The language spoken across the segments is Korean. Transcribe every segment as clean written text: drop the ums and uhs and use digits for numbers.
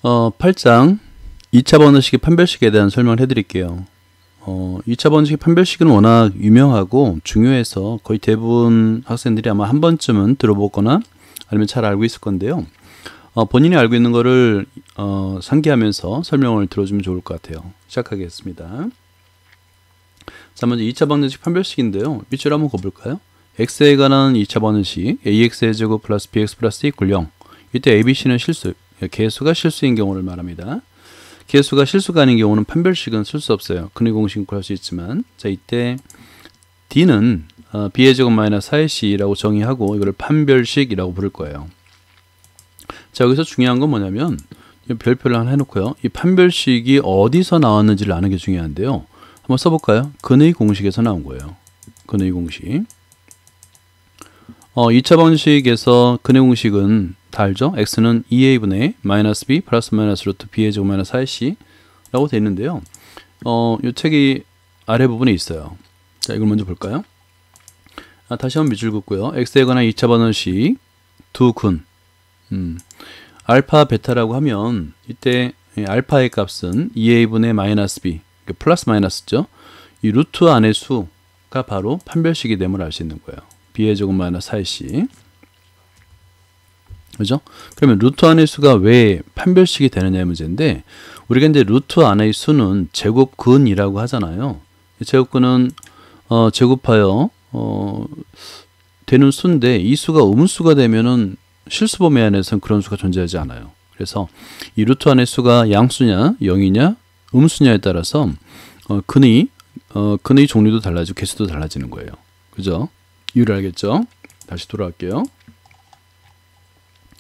8장 2차 번호식의 판별식에 대한 설명을 해드릴게요. 2차 번호식의 판별식은 워낙 유명하고 중요해서 거의 대부분 학생들이 아마 한 번쯤은 들어보거나 아니면 잘 알고 있을 건데요. 본인이 알고 있는 거를 상기하면서 설명을 들어주면 좋을 것 같아요. 시작하겠습니다. 자, 먼저 2차 번호식 판별식인데요. 밑줄 한번 그어볼까요? x에 관한 2차 번호식 ax의 제곱 플러스 bx 플러스 equal 0. 이때 abc는 실수, 개수가 실수인 경우를 말합니다. 개수가 실수가 아닌 경우는 판별식은 쓸 수 없어요. 근의 공식은 구할 수 있지만, 자, 이때 d는 b의 제곱 마이너스 4ac라고 정의하고 이거를 판별식이라고 부를 거예요. 자, 여기서 중요한 건 뭐냐면 별표를 하나 해놓고요. 이 판별식이 어디서 나왔는지를 아는 게 중요한데요. 한번 써볼까요? 근의 공식에서 나온 거예요. 근의 공식. 2차 방식에서 근의 공식은 다 알죠? x는 2a분의 마이너스 b 플러스 마이너스 루트 b의 제곱 마이너스 4ac 라고 되어 있는데요. 이 책이 아래 부분에 있어요. 자, 이걸 먼저 볼까요? 다시 한번 밑줄 긋고요. x에 관한 2차 방식 두 근. 알파 베타라고 하면 이때 알파의 값은 2a분의 마이너스 b 플러스 마이너스죠. 이 루트 안의 수가 바로 판별식이 됨을 알 수 있는 거예요. b의 제곱 마이너스 4ac. 그죠? 그러면 루트 안의 수가 왜 판별식이 되느냐의 문제인데, 우리가 이제 루트 안의 수는 제곱근이라고 하잖아요. 제곱근은 제곱하여 되는 수인데, 이 수가 음수가 되면은 실수 범위 안에서는 그런 수가 존재하지 않아요. 그래서 이 루트 안의 수가 양수냐, 0이냐, 음수냐에 따라서 근의 종류도 달라지고 개수도 달라지는 거예요. 그죠? 이유를 알겠죠? 다시 돌아갈게요.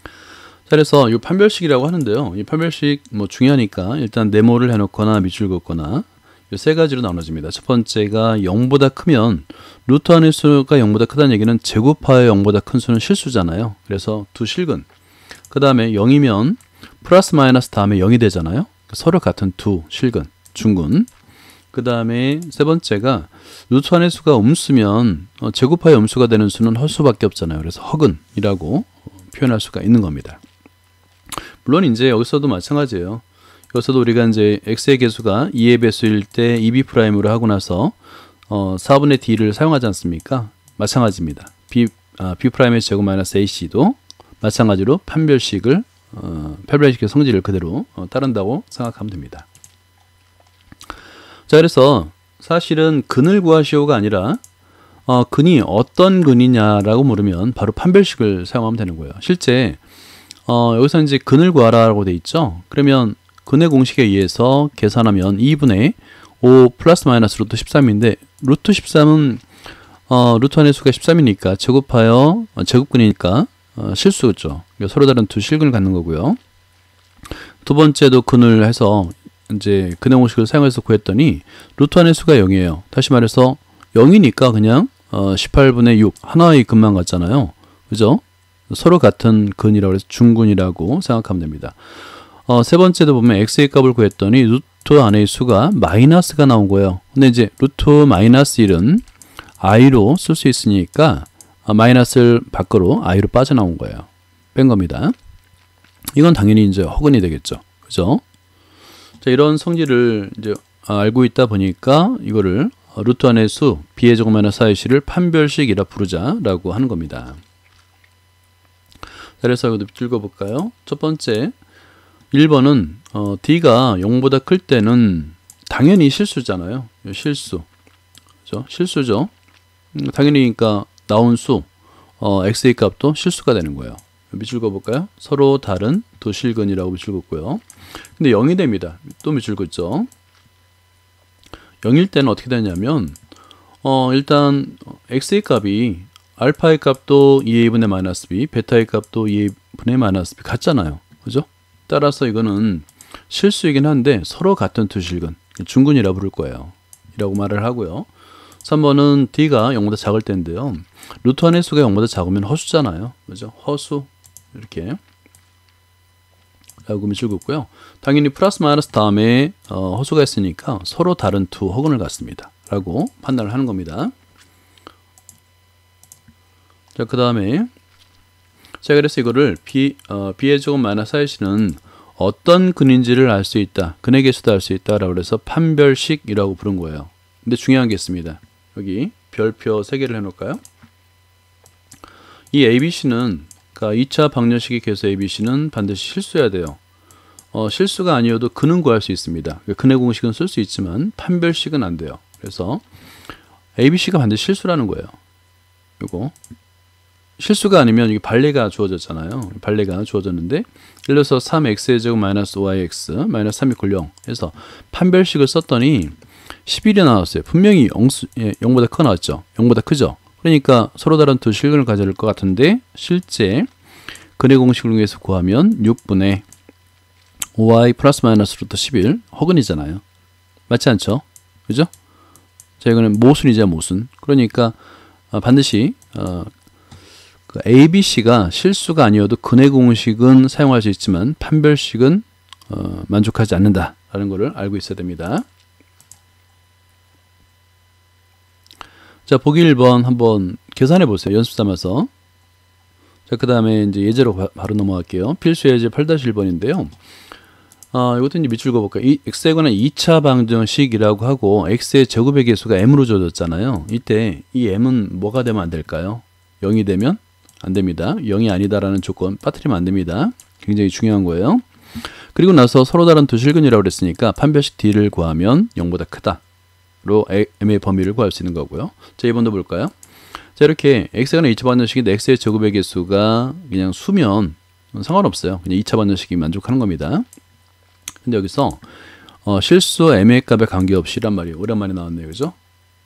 자, 그래서 이 판별식이라고 하는데요. 이 판별식 중요하니까 일단 네모를 해놓거나 밑줄 긋거나 이 세 가지로 나눠집니다. 첫 번째가 0보다 크면 루트 안의 수가 0보다 크다는 얘기는 제곱하여 0보다 큰 수는 실수잖아요. 그래서 두 실근. 그 다음에 0이면 플러스 마이너스 다음에 0이 되잖아요. 서로 같은 두 실근, 중근. 그 다음에 세 번째가 루트 안의 수가 음수면 제곱하여 음수가 되는 수는 헐수밖에 없잖아요. 그래서 허근이라고 표현할 수가 있는 겁니다. 물론 이제 여기서도 마찬가지예요. 여기서도 우리가 이제 x의 개수가 2의 배수일 때 2b'으로 하고 나서 4분의 d를 사용하지 않습니까? 마찬가지입니다. b'의 제곱 마이너스 ac도 마찬가지로 판별식의 성질을 그대로 따른다고 생각하면 됩니다. 자, 그래서 사실은 근을 구하시오가 아니라 근이 어떤 근이냐라고 물으면 바로 판별식을 사용하면 되는 거예요. 실제 여기서 이제 근을 구하라고 돼 있죠. 그러면 근의 공식에 의해서 계산하면 2분의 5 플러스 마이너스 루트 13인데 루트 13은 루트 안의 수가 13이니까 제곱하여 제곱근이니까 실수죠. 서로 다른 두 실근을 갖는 거고요. 두 번째도 근을 해서 이제 근의 공식을 사용해서 구했더니 루트 안의 수가 0이에요. 다시 말해서 0이니까 그냥 18분의 6 하나의 근만 같잖아요. 그죠? 서로 같은 근이라고 해서 중근이라고 생각하면 됩니다. 세 번째도 보면 x의 값을 구했더니 루트 안의 수가 마이너스가 나온 거예요. 근데 이제 루트 마이너스 1은 i로 쓸 수 있으니까 마이너스를 밖으로 i로 빠져나온 거예요. 뺀 겁니다. 이건 당연히 이제 허근이 되겠죠. 그죠? 자, 이런 성질을 이제 알고 있다 보니까 이거를 루트 안의 수 b의 제곱 마이너스 4ac를 판별식이라 부르자라고 하는 겁니다. 자, 그래서 이것도 읽어볼까요? 첫 번째 1번은 d가 0보다 클 때는 당연히 실수잖아요. 실수. 그죠? 실수죠. 당연히 그러니까 나온 수 x의 값도 실수가 되는 거예요. 밑줄 그어볼까요? 서로 다른 두 실근이라고 밑줄 긋고요. 근데 0이 됩니다. 또 밑줄 긋죠. 0일 때는 어떻게 되냐면 일단 x의 값이 알파의 값도 2a분의 마이너스 b, 베타의 값도 2a분의 마이너스 b 같잖아요. 그죠? 따라서 이거는 실수이긴 한데 서로 같은 두 실근, 중근이라 부를 거예요. 이라고 말을 하고요. 3번은 d가 0보다 작을 때인데요. 루트 안의 수가 0보다 작으면 허수잖아요. 그죠? 허수. 이렇게. 라고 밑줄 긋고요. 당연히 플러스 마이너스 다음에 허수가 있으니까 서로 다른 두 허근을 갖습니다. 라고 판단을 하는 겁니다. 자, 그 다음에 자, 그래서 이거를 b의 제곱 마이너스 4ac는 어떤 근인지를 알 수 있다. 근의 개수도 알 수 있다라고 해서 판별식이라고 부른 거예요. 근데 중요한 게 있습니다. 여기 별표 3개를 해놓을까요? 이 ABC는 그러니까 2차 방정식의 개수 ABC는 반드시 실수해야 돼요. 실수가 아니어도 근은 구할 수 있습니다. 근의 공식은 쓸 수 있지만 판별식은 안 돼요. 그래서 ABC가 반드시 실수라는 거예요. 이거 실수가 아니면 이게 발레가 주어졌잖아요. 발레가 주어졌는데 예를 들어서 3x의 제곱 마이너스 5yx 마이너스 3 이퀄 0 해서 판별식을 썼더니 11이 나왔어요. 분명히 0보다 크게 나왔죠. 0보다 크죠. 그러니까 서로 다른 두 실근을 가져야 될 것 같은데 실제 근의 공식을 이용해서 구하면 6분의 5y 플러스 마이너스 루트 11 허근이잖아요. 맞지 않죠? 그죠? 자, 이거는 모순이죠, 모순. 그러니까 반드시 그 ABC가 실수가 아니어도 근의 공식은 사용할 수 있지만 판별식은 만족하지 않는다라는 것을 알고 있어야 됩니다. 자, 보기 1번 한번 계산해 보세요. 연습 삼아서. 자, 그 다음에 이제 예제로 바로 넘어갈게요. 필수 예제 8-1번인데요. 이것도 이제 밑줄 그어볼까요? x에 관한 2차 방정식이라고 하고 x의 제곱의 개수가 m으로 주어졌잖아요. 이때 이 m은 뭐가 되면 안 될까요? 0이 되면 안 됩니다. 0이 아니다라는 조건 빠뜨리면 안 됩니다. 굉장히 중요한 거예요. 그리고 나서 서로 다른 두 실근이라고 그랬으니까 판별식 d를 구하면 0보다 크다로 m의 범위를 구할 수 있는 거고요. 자, 2번도 볼까요? 자, 이렇게 x에 관한 2차 방정식인데 x의 제곱의 개수가 그냥 수면 상관없어요. 그냥 2차 방정식이 만족하는 겁니다. 근데 여기서 실수 m의 값에 관계없이란 말이에요. 오랜만에 나왔네요. 그죠?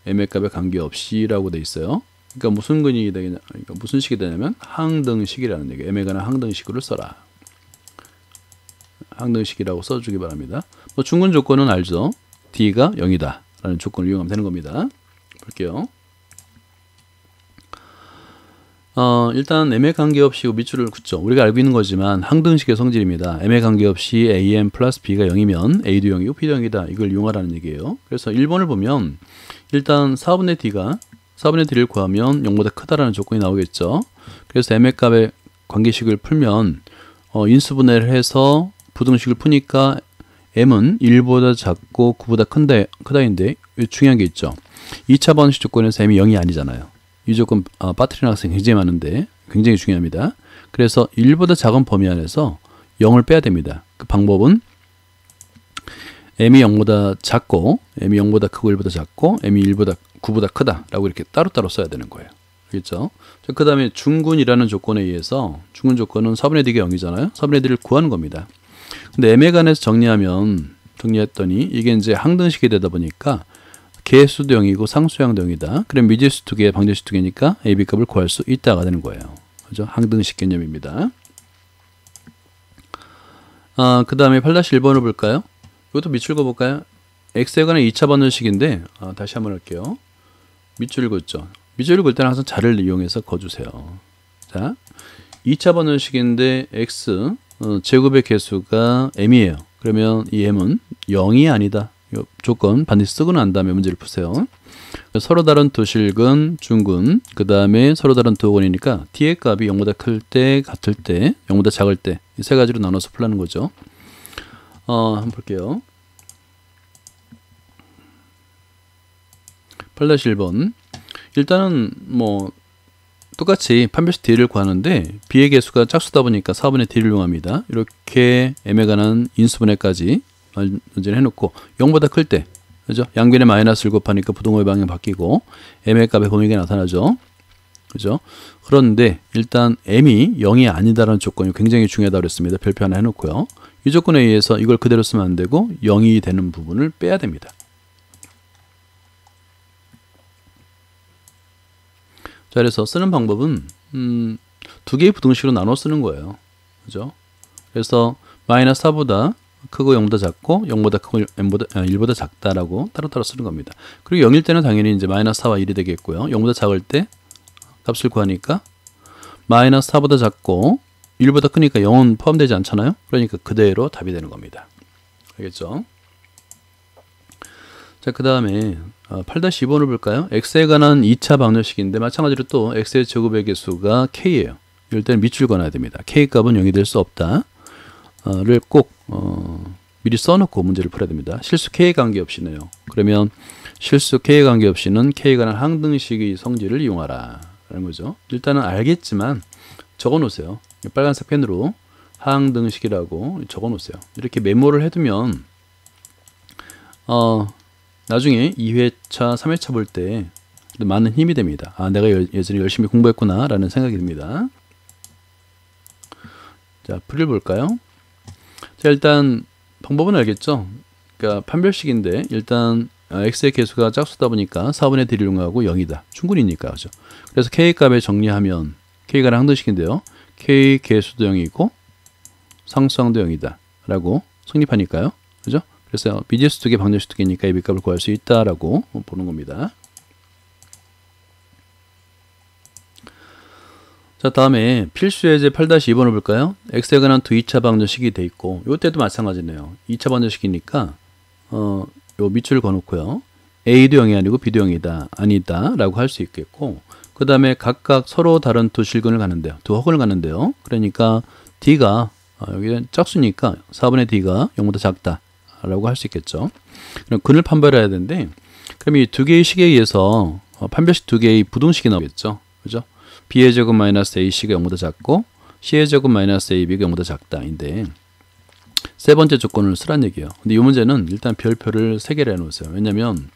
m의 값에 관계없이라고 돼 있어요. 그러니까 무슨 근이 되냐, 그러니까 무슨 식이 되냐면 항등식이라는 얘기예요. m에 관한 항등식으로 써라. 항등식이라고 써주기 바랍니다. 뭐 중근 조건은 알죠? d가 0이다 라는 조건을 이용하면 되는 겁니다. 볼게요. 일단 m에 관계없이 밑줄을 긋죠. 우리가 알고 있는 거지만 항등식의 성질입니다. m에 관계없이 am 플러스 b가 0이면 a도 0이고 b도 0이다. 이걸 이용하라는 얘기예요. 그래서 1번을 보면 일단 4분의 d를 구하면 0보다 크다라는 조건이 나오겠죠. 그래서 m의 값의 관계식을 풀면 인수분해를 해서 부등식을 푸니까 m은 1보다 작고 9보다 크다인데 중요한 게 있죠. 2차 방정식 조건에서 m이 0이 아니잖아요. 이 조건 빠뜨리는 학생이 굉장히 많은데 굉장히 중요합니다. 그래서 1보다 작은 범위 안에서 0을 빼야 됩니다. 그 방법은 m이 0보다 작고 m이 0보다 크고 1보다 작고 m이 9보다 크다라고 이렇게 따로따로 써야 되는 거예요. 알겠죠? 그 다음에 중근이라는 조건에 의해서 중근 조건은 4분의 d가 0이잖아요. 4분의 d를 구하는 겁니다. 근데 m에 관해서 정리했더니 이게 이제 항등식이 되다 보니까 개수도 0이고 상수항도 0이다. 그럼 미지수 2개, 방정식 2개니까 AB 값을 구할 수 있다가 되는 거예요. 그죠? 항등식 개념입니다. 그 다음에 8-1번을 볼까요? 이것도 밑줄 그어볼까요? x에 관한 2차 방정식인데 다시 한번 할게요. 밑줄을 긋죠. 밑줄을 긋을 때는 항상 자를 이용해서 그어주세요. 자, 2차 방정식인데 x 제곱의 개수가 m이에요. 그러면 이 m은 0이 아니다. 이 조건 반드시 쓰고 난 다음에 문제를 푸세요. 서로 다른 두 실근, 중근, 그 다음에 서로 다른 두 근이니까 t의 값이 0보다 클 때, 같을 때, 0보다 작을 때 이 세 가지로 나눠서 풀라는 거죠. 한번 볼게요. 8-1번. 일단은 뭐 똑같이 판별식 d를 구하는데 b의 개수가 짝수다 보니까 4분의 d를 이용합니다. 이렇게 m에 관한 인수분해까지 문제를 해놓고 0보다 클 때, 그죠? 양변에 마이너스를 곱하니까 부동호의 방향이 바뀌고 m의 값의 범위가 나타나죠. 그죠? 그런데 일단 m이 0이 아니다라는 조건이 굉장히 중요하다고 그랬습니다. 별표 하나 해놓고요. 이 조건에 의해서 이걸 그대로 쓰면 안 되고 0이 되는 부분을 빼야 됩니다. 자, 그래서 쓰는 방법은 두 개의 부등식으로 나눠 쓰는 거예요. 그죠? 그래서 마이너스 4보다 크고 0보다 작고 0보다 크고 1보다 작다라고 따로따로 쓰는 겁니다. 그리고 0일 때는 당연히 이제 마이너스 4와 1이 되겠고요. 0보다 작을 때 값을 구하니까 마이너스 4보다 작고 1보다 크니까 0은 포함되지 않잖아요. 그러니까 그대로 답이 되는 겁니다. 알겠죠? 자, 그 다음에 8-2번을 볼까요? x에 관한 2차 방정식인데 마찬가지로 또 x의 제곱의 개수가 k예요. 이럴 때는 밑줄 그어놔야 됩니다. k 값은 0이 될 수 없다. 꼭 미리 써놓고 문제를 풀어야 됩니다. 실수 K에 관계없이네요. 그러면 실수 K에 관계없이는 K에 관한 항등식의 성질을 이용하라 라는 거죠. 일단은 알겠지만 적어 놓으세요. 빨간색 펜으로 항등식이라고 적어 놓으세요. 이렇게 메모를 해두면 나중에 2회차, 3회차 볼 때 많은 힘이 됩니다. 아, 내가 예전에 열심히 공부했구나 라는 생각이 듭니다. 자, 풀이를 볼까요? 자, 일단 방법은 알겠죠? 그러니까 판별식인데 일단 x의 개수가 짝수다 보니까 4분의 d를 이용하고 0이다. 충분히니까, 그죠? 그래서 k 값에 정리하면 k가 항등식인데요. k 개수도 0이고 상수항도 0이다 라고 성립하니까요. 그죠? 그래서 비제수 2개, 방정식 2개니까 ab 값을 구할 수 있다라고 보는 겁니다. 자, 다음에 필수 예제 8-2번을 볼까요? x에 관한 2차 방정식이 돼 있고 이때도 마찬가지네요. 2차 방정식이니까 요 밑줄 그어놓고요. a도 0이 아니고 b도 0이다 아니다 라고 할 수 있겠고, 그 다음에 각각 서로 다른 두 실근을 가는데요. 두 허근을 가는데요. 그러니까 d가 여기는 짝수니까 4분의 d가 0보다 작다 라고 할 수 있겠죠. 그럼 근을 판별해야 되는데, 그럼 이 두 개의 식에 의해서 판별식 두 개의 부등식이 나오겠죠. 그죠? b의 제곱 마이너스 ac가 0보다 작고 c의 제곱 마이너스 ab가 0보다 작다인데 세 번째 조건을 쓰란 얘기예요. 근데 이 문제는 일단 별표를 3개를 해놓으세요. 왜냐면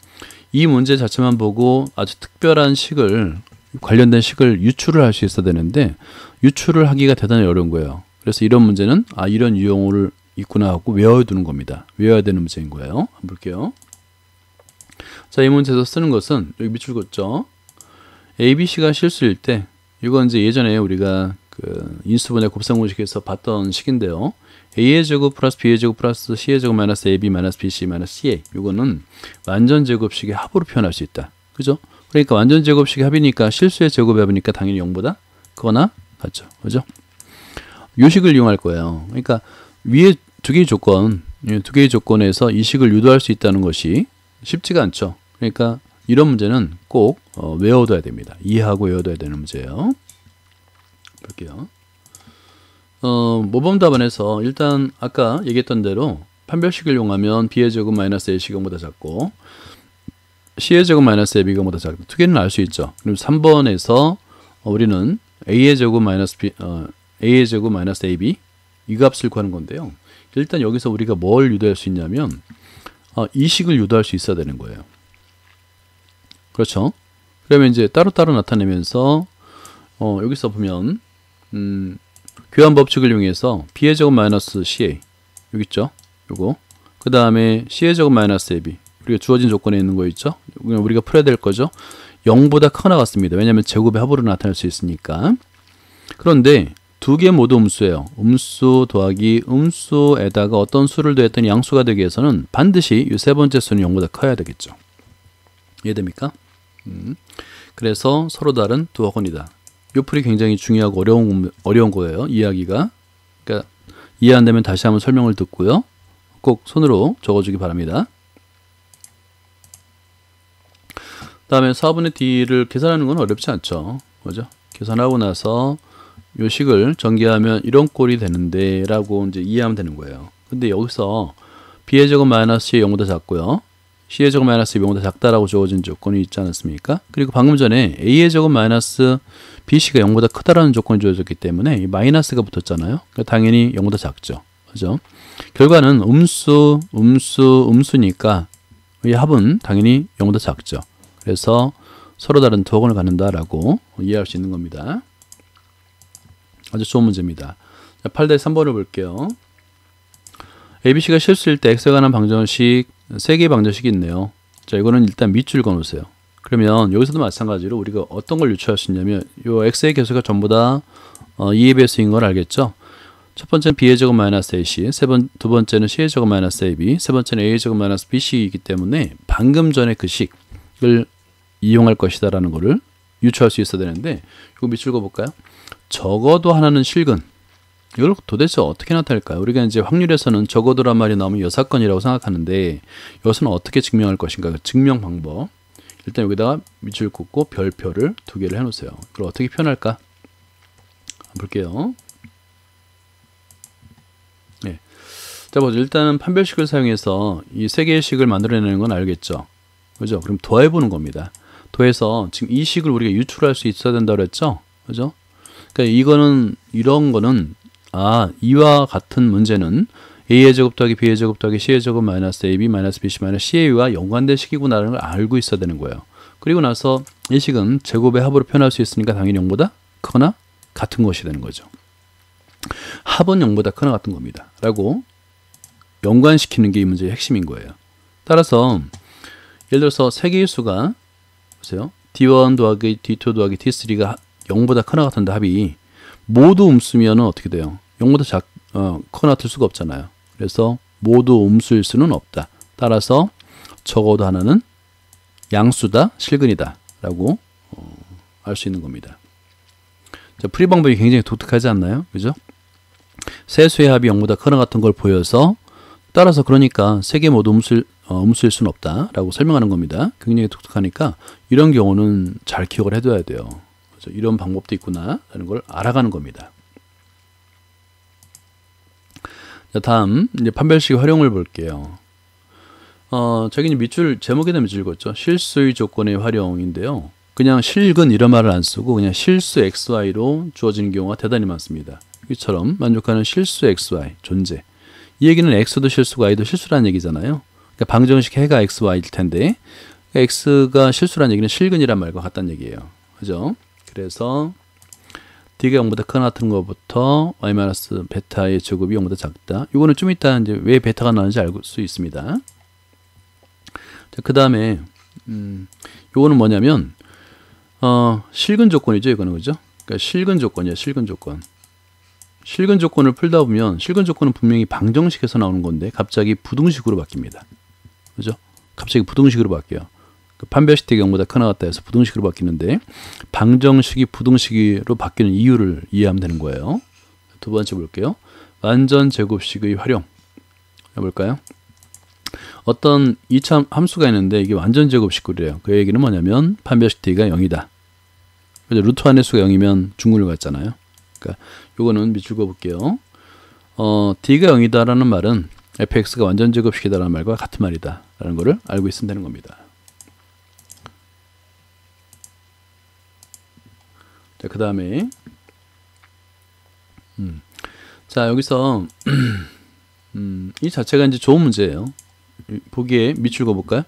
이 문제 자체만 보고 아주 특별한 식을, 관련된 식을 유출을 할 수 있어야 되는데 유출을 하기가 대단히 어려운 거예요. 그래서 이런 문제는 이런 유형을 있구나 하고 외워두는 겁니다. 외워야 되는 문제인 거예요. 한번 볼게요. 자, 이 문제에서 쓰는 것은 여기 밑줄 긋죠. ABC가 실수일 때, 이건 이제 예전에 우리가 그 인수분해 곱셈공식에서 봤던 식인데요. A의 제곱 플러스 B의 제곱 플러스 C의 제곱 마이너스 AB 마이너스 BC 마이너스 CA, 이거는 완전 제곱식의 합으로 표현할 수 있다. 그죠? 그러니까 완전 제곱식의 합이니까 실수의 제곱의 합이니까 당연히 0보다 크거나 같죠. 그죠? 요 식을 이용할 거예요. 그러니까 위에 두 개의 조건에서 이 식을 유도할 수 있다는 것이 쉽지가 않죠. 그러니까 이런 문제는 꼭 외워둬야 됩니다. 이해하고 외워둬야 되는 문제예요. 볼게요. 모범 답안에서 일단 아까 얘기했던 대로 판별식을 이용하면 b의 제곱 마이너스 aC가 0보다 작고 c의 제곱 마이너스 ab가 0보다 작다. 두 개는 알 수 있죠. 그럼 3번에서 우리는 a의 제곱 마이너스 ab 이 값을 구하는 건데요. 일단 여기서 우리가 뭘 유도할 수 있냐면 이 식을 유도할 수 있어야 되는 거예요. 그렇죠? 그러면 이제 따로따로 나타내면서 여기서 보면 교환 법칙을 이용해서 b의 제곱 마이너스 ca 여기 있죠? 요거. 그 다음에 c의 제곱 마이너스 ab, 우리가 주어진 조건에 있는 거 있죠? 우리가 풀어야 될 거죠? 0보다 크거나 같습니다. 왜냐하면 제곱의 합으로 나타낼 수 있으니까. 그런데 두 개 모두 음수예요. 음수 더하기 음수에다가 어떤 수를 더했더니 양수가 되기 위해서는 반드시 이 세 번째 수는 0보다 커야 되겠죠. 이해됩니까? 그래서 서로 다른 두 허근이다. 이 풀이 굉장히 중요하고 어려운 거예요. 이해하기가. 그러니까 이해 안 되면 다시 한번 설명을 듣고요. 꼭 손으로 적어주기 바랍니다. 다음에 4분의 d를 계산하는 건 어렵지 않죠. 그죠? 계산하고 나서 요 식을 전개하면 이런 꼴이 되는데 라고 이제 이해하면 되는 거예요. 근데 여기서 b의 제곱 마이너스 c의 0보다 작고요. c의 제곱 마이너스 0보다 작다라고 주어진 조건이 있지 않았습니까? 그리고 방금 전에 a의 제곱 마이너스 bc가 0보다 크다라는 조건이 주어졌기 때문에 이 마이너스가 붙었잖아요. 그러니까 당연히 0보다 작죠. 그죠? 결과는 음수니까 이 합은 당연히 0보다 작죠. 그래서 서로 다른 두 허근을 갖는다라고 이해할 수 있는 겁니다. 아주 좋은 문제입니다. 8-3번을 볼게요. ABC가 실수일 때 X에 관한 방정식 3개의 방정식이 있네요. 자, 이거는 일단 밑줄 그어놓으세요. 그러면 여기서도 마찬가지로 우리가 어떤 걸 유추할 수 있냐면 요 X의 개수가 전부 다 2의 배수인 걸 알겠죠? 첫 번째는 B의 제곱 마이너스 AC, 두 번째는 C의 제곱 마이너스 AB, 세 번째는 A의 제곱 마이너스 BC이기 때문에 방금 전에 그 식을 이용할 것이다 라는 거를 유추할 수 있어야 되는데, 이거 밑줄 그어볼까요? 적어도 하나는 실근. 이걸 도대체 어떻게 나타낼까요? 우리가 이제 확률에서는 적어도란 말이 나오면 여사건이라고 생각하는데 이것은 어떻게 증명할 것인가? 그 증명 방법. 일단 여기다가 밑줄 긋고 별표를 2개를 해놓으세요. 그걸 어떻게 표현할까? 볼게요. 예. 자, 보죠. 일단은 판별식을 사용해서 이 세 개의 식을 만들어내는 건 알겠죠. 그죠? 그럼 더해보는 겁니다. 더해서 지금 이 식을 우리가 유출할 수 있어야 된다고 그랬죠? 그죠? 그러니까 이런 거는, 이와 같은 문제는 a의 제곱 더하기 b의 제곱 더하기 c의 제곱 마이너스 ab 마이너스 bc 마이너스 ca와 연관된 식이구나라는 걸 알고 있어야 되는 거예요. 그리고 나서 이 식은 제곱의 합으로 표현할 수 있으니까 당연히 0보다 크거나 같은 것이 되는 거죠. 합은 0보다 크거나 같은 겁니다. 라고 연관시키는 게 이 문제의 핵심인 거예요. 따라서 예를 들어서 세 개의 수가 보세요. d1 더하기 d2 더하기 d3가 0보다 크거나 같은데 합이 모두 음수면 어떻게 돼요? 0보다 크거나 같을 수가 없잖아요. 그래서 모두 음수일 수는 없다. 따라서 적어도 하나는 양수다, 실근이다 라고 알 수 있는 겁니다. 자, 풀이 방법이 굉장히 독특하지 않나요? 그죠? 세 수의 합이 0보다 크거나 같은 걸 보여서 따라서 그러니까 세 개 모두 음수일 수는 없다 라고 설명하는 겁니다. 굉장히 독특하니까 이런 경우는 잘 기억을 해둬야 돼요. 그래서 이런 방법도 있구나 라는 걸 알아가는 겁니다. 자, 다음 이제 판별식 활용을 볼게요. 저기 이제 밑줄 제목에다 밑줄 긋죠. 실수의 조건의 활용인데요. 그냥 실근 이런 말을 안 쓰고 그냥 실수 xy로 주어지는 경우가 대단히 많습니다. 이처럼 만족하는 실수 xy 존재. 이 얘기는 x도 실수고 y도 실수라는 얘기잖아요. 그러니까 방정식 해가 xy일 텐데 x가 실수라는 얘기는 실근이란 말과 같다는 얘기예요. 그죠? 그래서 d가 0보다 크거나 같은 것부터 y-베타의 제곱이 0보다 작다. 이거는 좀 이따 이제 왜 베타가 나오는지 알 수 있습니다. 그 다음에 요거는 뭐냐면 실근 조건이죠. 이거는 그죠? 그러니까 실근 조건이야. 실근 조건. 실근 조건을 풀다 보면 실근 조건은 분명히 방정식에서 나오는 건데 갑자기 부등식으로 바뀝니다. 그죠? 갑자기 부등식으로 바뀌어요. 그 판별식 대 0보다 크거나 같다 해서 부등식으로 바뀌는데 방정식이 부등식으로 바뀌는 이유를 이해하면 되는 거예요. 두 번째 볼게요. 완전 제곱식의 활용. 해볼까요? 어떤 2차 함수가 있는데 이게 완전 제곱식이래요. 그 얘기는 뭐냐면 판별식 d가 0이다. 루트 안의 수가 0이면 중근을 갖잖아요. 그러니까 요거는 밑줄 그어볼게요. d가 0이다라는 말은 fx가 완전 제곱식이다라는 말과 같은 말이다 라는 거를 알고 있으면 되는 겁니다. 자, 그 다음에 자, 여기서 이 자체가 이제 좋은 문제예요. 보기에 밑줄 그어볼까요?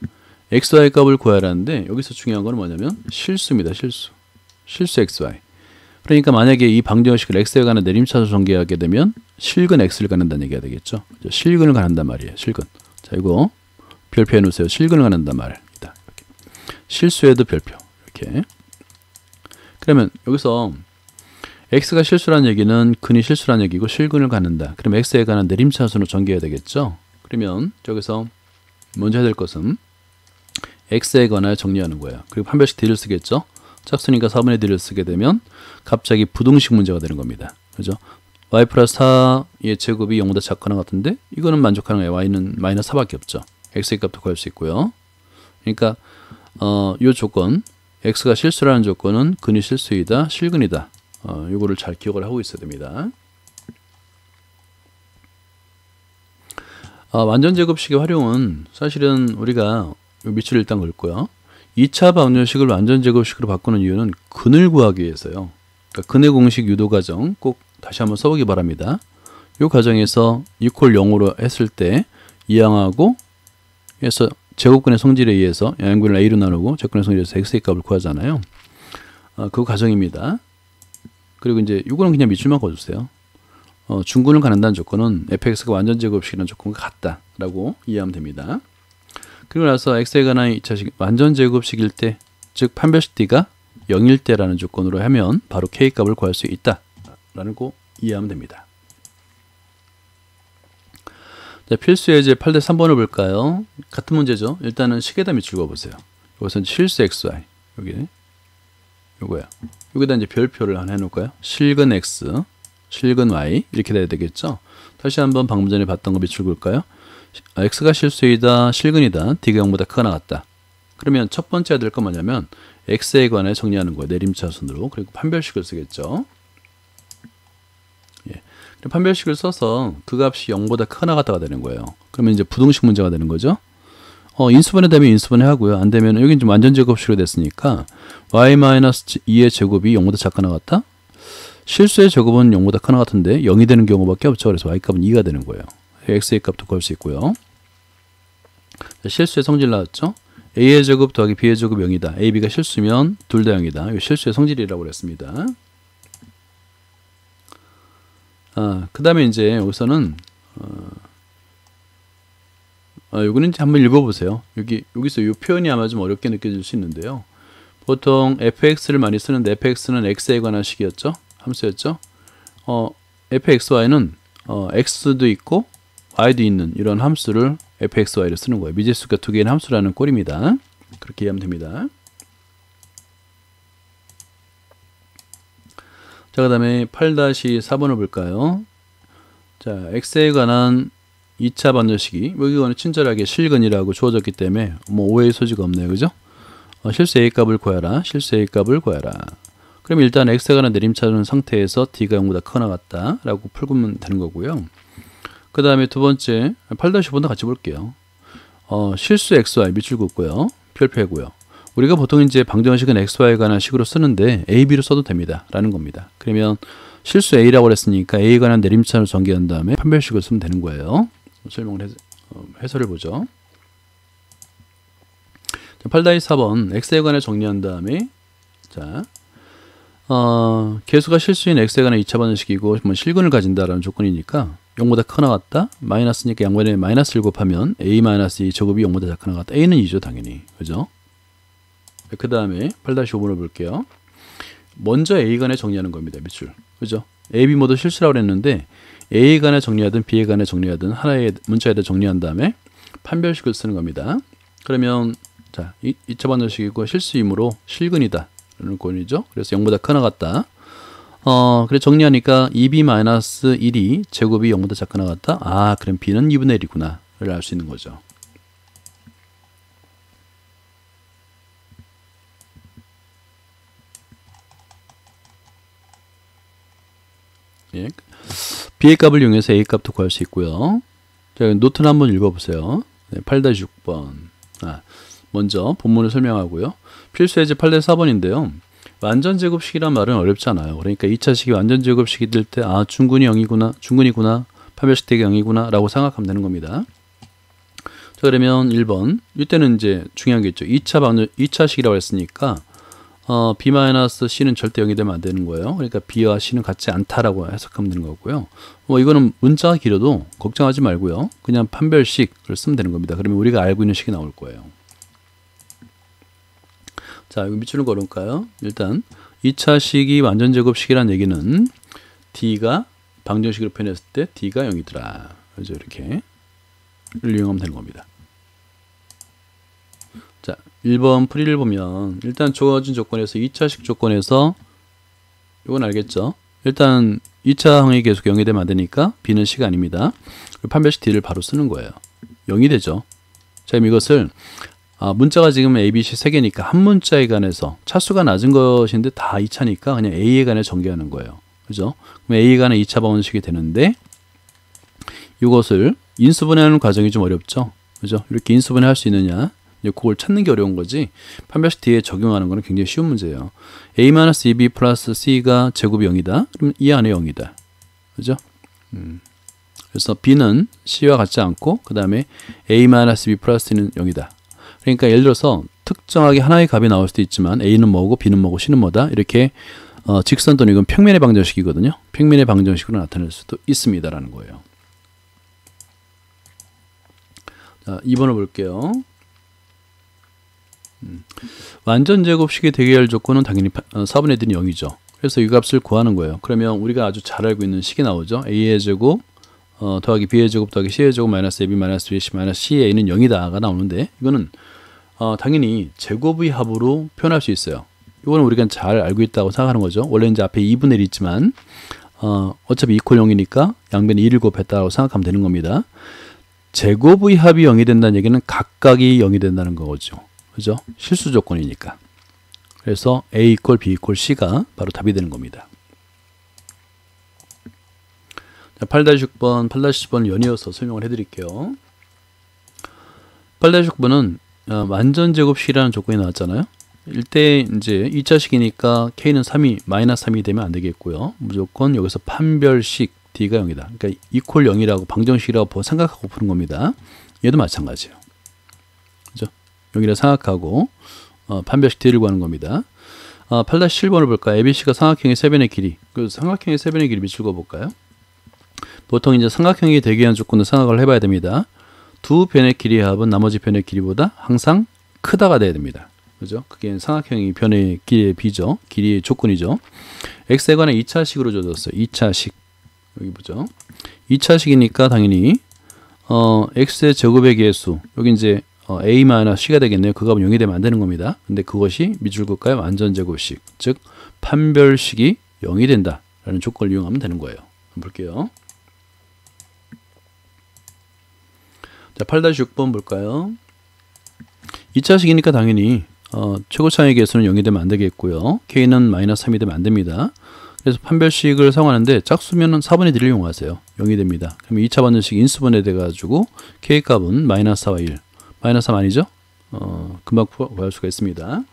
xy 값을 구하라는데 여기서 중요한 건 뭐냐면 실수입니다. 실수 xy. 그러니까 만약에 이 방정식을 x에 관한 내림차수 전개하게 되면 실근 x를 갖는다는 얘기가 되겠죠. 실근을 갖는단 말이에요. 실근. 자, 이거 별표 해놓으세요. 실근을 갖는단 말이다. 이렇게. 실수에도 별표. 이렇게. 그러면 여기서 x가 실수라는 얘기는 근이 실수라는 얘기고 실근을 갖는다. 그럼 x에 관한 내림차순으로 전개해야 되겠죠. 그러면 저기서 먼저 해야 될 것은 x에 관하여 정리하는 거예요. 그리고 판별식 d를 쓰겠죠. 짝수니까 4분의 d를 쓰게 되면 갑자기 부등식 문제가 되는 겁니다. 그죠? y 플러스 4의 제곱이 0보다 작거나 같은데 이거는 만족하는 거예요. y는 마이너스 4밖에 없죠. x의 값도 구할 수 있고요. 그러니까 이 조건 x가 실수라는 조건은 근이 실수이다, 실근이다. 이거를 잘 기억을 하고 있어야 됩니다. 완전 제곱식의 활용은 사실은 우리가 밑줄을 일단 긋고요. 2차 방정식을 완전 제곱식으로 바꾸는 이유는 근을 구하기 위해서요. 그러니까 근의 공식 유도 과정 꼭 다시 한번 써보기 바랍니다. 이 과정에서 equal 0으로 했을 때 이항하고 해서 제곱근의 성질에 의해서 양변을 a로 나누고 제곱근의 성질에 의해서 x의 값을 구하잖아요. 그 과정입니다. 그리고 이제 이거는 그냥 밑줄만 그어주세요. 중근을 가는다는 조건은 fx가 완전 제곱식이라는 조건과 같다라고 이해하면 됩니다. 그리고 나서 x에 관한 2차식 완전 제곱식일 때, 즉 판별식 d가 0일 때라는 조건으로 하면 바로 k 값을 구할 수 있다라는 거 이해하면 됩니다. 자, 필수 예제 8대 3번을 볼까요? 같은 문제죠. 일단은 식에다 밑줄 그어보세요. 여기서 실수 xy 여기 요거야. 여기다 이제 별표를 하나 해놓을까요? 실근 x, 실근 y 이렇게 돼야 되겠죠. 다시 한번 방금 전에 봤던 거 밑줄 그을까요? x가 실수이다, 실근이다, d가 0보다 크거나 같다. 그러면 첫 번째 해야 될 건 뭐냐면 x에 관해 정리하는 거예요. 내림차순으로. 그리고 판별식을 쓰겠죠. 예. 판별식을 써서 그 값이 0보다 크거나 같다가 되는 거예요. 그러면 이제 부등식 문제가 되는 거죠. 인수분해 되면 인수분해 하고요. 안 되면 여긴 좀 완전 제곱식으로 됐으니까 y-2의 제곱이 0보다 작거나 같다. 실수의 제곱은 0보다 크거나 같은데 0이 되는 경우밖에 없죠. 그래서 y값은 2가 되는 거예요. x의 값도 구할 수 있고요. 실수의 성질 나왔죠. a의 제곱 더하기 b의 제곱 0이다. a, b가 실수면 둘 다 0이다. 이거 실수의 성질이라고 그랬습니다. 그 다음에 이제 여기서는 요거는 이제 한번 읽어보세요. 여기서 이 표현이 아마 좀 어렵게 느껴질 수 있는데요. 보통 fx를 많이 쓰는데 fx는 x에 관한 식이었죠. 함수였죠. fxy는 x도 있고 y도 있는 이런 함수를 fxy를 쓰는 거예요. 미지수가 두 개인 함수라는 꼴입니다. 그렇게 이해하면 됩니다. 자, 그 다음에 8-4번을 볼까요? 자, x에 관한 2차 방정식이 여기는 친절하게 실근이라고 주어졌기 때문에 뭐 오해의 소지가 없네요. 그죠? 실수 a 값을 구하라. 실수 a 값을 구하라. 그럼 일단 x에 관한 내림차는 상태에서 d가 0보다 크거나 같다 라고 풀면 되는 거고요. 그 다음에 두 번째 8-5번도 같이 볼게요. 실수 xy 밑줄 긋고요. 별표고요. 우리가 보통 이제 방정식은 xy에 관한 식으로 쓰는데 a, b로 써도 됩니다 라는 겁니다. 그러면 실수 a라고 했으니까 a에 관한 내림차를 전개한 다음에 판별식을 쓰면 되는 거예요. 설명을 해설을 보죠. 8-4번 x에 관해 정리한 다음에 자, 개수가 실수인 x에 관한 2차 방정식이고 뭐 실근을 가진다라는 조건이니까 0보다 크거나 같다. 마이너스니까 양변에 마이너스를 곱하면 a-2 제곱이 0보다 작거나 같다. a는 2죠 당연히. 그죠? 그 다음에 8-5번을 볼게요. 먼저 a 간에 정리하는 겁니다. 밑줄. 그죠? a, b 모두 실수라고 했는데 a에 관해 정리하든 b에 관해 정리하든 하나의 문자에다 정리한 다음에 판별식을 쓰는 겁니다. 그러면 자, 2차 방정식이고 실수이므로 실근이다 라는 권이죠. 그래서 0보다 크거나 같다. 그래 정리하니까 2b-1이 제곱이 0보다 작거나 같다. 그럼 b는 2분의 1이구나 를 알 수 있는 거죠. 예. b의 값을 이용해서 a 값도 구할 수 있고요. 자, 노트는 한번 읽어보세요. 네, 8-6번. 먼저 본문을 설명하고요. 필수 예제 8-4번인데요. 완전 제곱식이란 말은 어렵지 않아요. 그러니까 2차식이 완전 제곱식이 될 때 중근이 0이구나, 판별식 되기 0이구나 라고 생각하면 되는 겁니다. 자, 그러면 1번. 이때는 이제 중요한 게 있죠. 2차식이라고 했으니까 b-c는 절대 0이 되면 안 되는 거예요. 그러니까 b와 c는 같지 않다라고 해석하면 되는 거고요. 이거는 문자가 길어도 걱정하지 말고요. 그냥 판별식을 쓰면 되는 겁니다. 그러면 우리가 알고 있는 식이 나올 거예요. 자, 여기 밑줄을 걸을까요? 일단 2차식이 완전 제곱식이라는 얘기는 d가 방정식으로 표현했을 때 d가 0이더라. 그래서 이렇게 이용하면 되는 겁니다. 자, 1번 풀이를 보면 일단 주어진 조건에서 2차식 조건에서 이건 알겠죠? 일단 2차 항의 계수가 0이 되면 안 되니까 b는 c가 아닙니다. 판별식 d를 바로 쓰는 거예요. 0이 되죠. 자, 그럼 이것을 문자가 지금 a, b, c 3개니까 한 문자에 관해서 차수가 낮은 것인데 다 2차니까 그냥 a에 관해 전개하는 거예요. 그죠? 그럼 a에 관해 2차 방정식이 되는데 이것을 인수분해하는 과정이 좀 어렵죠? 그죠? 이렇게 인수분해 할 수 있느냐? 그걸 찾는 게 어려운 거지 판별식 D에 적용하는 거는 굉장히 쉬운 문제예요. a-2b 플러스 c가 제곱이 0이다. 그럼 이 안에 0이다. 그죠? 그래서 b는 c와 같지 않고 그 다음에 a-b 플러스 c는 0이다. 그러니까 예를 들어서 특정하게 하나의 값이 나올 수도 있지만 a는 뭐고 b는 뭐고 c는 뭐다. 이렇게 직선 또는 이건 평면의 방정식이거든요. 평면의 방정식으로 나타낼 수도 있습니다라는 거예요. 자, 2번을 볼게요. 완전 제곱식이 되게 할 조건은 당연히 4분의 1은 0이죠. 그래서 이 값을 구하는 거예요. 그러면 우리가 아주 잘 알고 있는 식이 나오죠. a의 제곱 더하기 b의 제곱 더하기 c의 제곱 마이너스 ab 마이너스 bc 마이너스 ca는 0이다가 나오는데 이거는 당연히 제곱의 합으로 표현할 수 있어요. 이거는 우리가 잘 알고 있다고 생각하는 거죠. 원래 이제 앞에 2분의 1이 있지만 어차피 이퀄 0이니까 양변에 1을 곱했다고 생각하면 되는 겁니다. 제곱의 합이 0이 된다는 얘기는 각각이 0이 된다는 거죠. 그죠? 실수 조건이니까. 그래서 A = B = C가 바로 답이 되는 겁니다. 자, 8-6번, 8-10번 연이어서 설명을 해드릴게요. 8-9번은 완전 제곱식이라는 조건이 나왔잖아요. 이때 이제 2차식이니까 k는 3이 마이너스 3이 되면 안 되겠고요. 무조건 여기서 판별식 d가 0이다. 그러니까 이퀄 0이라고 방정식이라고 생각하고 푸는 겁니다. 얘도 마찬가지예요. 그죠? 0이라 생각하고 판별식 d를 구하는 겁니다. 8-7번을 볼까요? ABC가 삼각형의 세변의 길이. 그 삼각형의 세변의 길이 밑줄 그어볼까요? 보통 이제 삼각형이 되기 위한 조건을 생각을 해봐야 됩니다. 두 변의 길이의 합은 나머지 변의 길이보다 항상 크다가 돼야 됩니다. 그죠? 그게 삼각형이 변의 길이의 비죠. 길이의 조건이죠. x에 관해 2차식으로 줘줬어요. 2차식. 여기 보죠. 2차식이니까 당연히 x의 제곱의 개수. 여기 이제 a-c가 되겠네요. 그 값은 0이 되면 안 되는 겁니다. 근데 그것이 밑줄 그을까요? 완전 제곱식. 즉 판별식이 0이 된다. 라는 조건을 이용하면 되는 거예요. 한번 볼게요. 자, 8-6번 볼까요? 2차식이니까 당연히 최고차의 개수는 0이 되면 안 되겠고요. k는 마이너스 3이 되면 안 됩니다. 그래서 판별식을 사용하는데 짝수면은 4분의 D를 이용하세요. 0이 됩니다. 그럼 2차 반전식 인수분해 돼가지고 k 값은 마이너스 4와 1. 마이너스 3 아니죠? 금방 구할 수가 있습니다.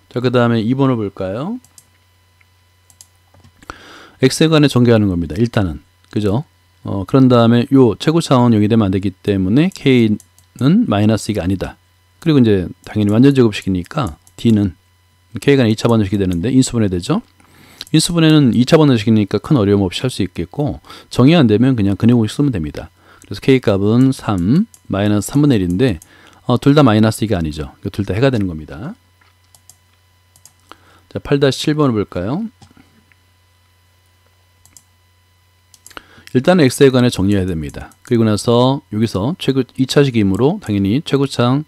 자, 그 다음에 2번을 볼까요? x에 관해 전개하는 겁니다. 일단은. 그죠? 그런 다음에 요 최고차원 0이 되면 안 되기 때문에 k는 마이너스 2가 아니다. 그리고 이제 당연히 완전 제곱식이니까 d는 k가 2차 반전식이 되는데 인수분해 되죠. 인수분해는 2차 반전식이니까 큰 어려움 없이 할 수 있겠고 정의 안 되면 그냥 근해공식 쓰면 됩니다. 그래서 k 값은 3 마이너스 3분의 1인데 둘 다 마이너스 2가 아니죠. 둘 다 해가 되는 겁니다. 자, 8-7번을 볼까요? 일단 x에 관해 정리해야 됩니다. 그리고 나서 여기서 2차식이므로 당연히 최고차항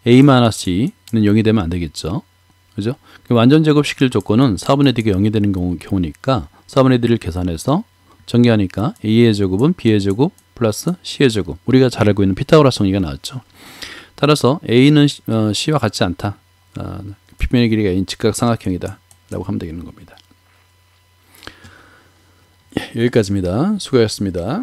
a-c는 0이 되면 안 되겠죠. 그죠? 완전 제곱시킬 조건은 4분의 d가 0이 되는 경우니까 4분의 d를 계산해서 전개하니까 a의 제곱은 b의 제곱 플러스 c의 제곱. 우리가 잘 알고 있는 피타고라스 정리가 나왔죠. 따라서 a는 c와 같지 않다. 빗변의 길이가 a인 직각삼각형이다. 라고 하면 되겠는 겁니다. 여기까지입니다. 수고하셨습니다.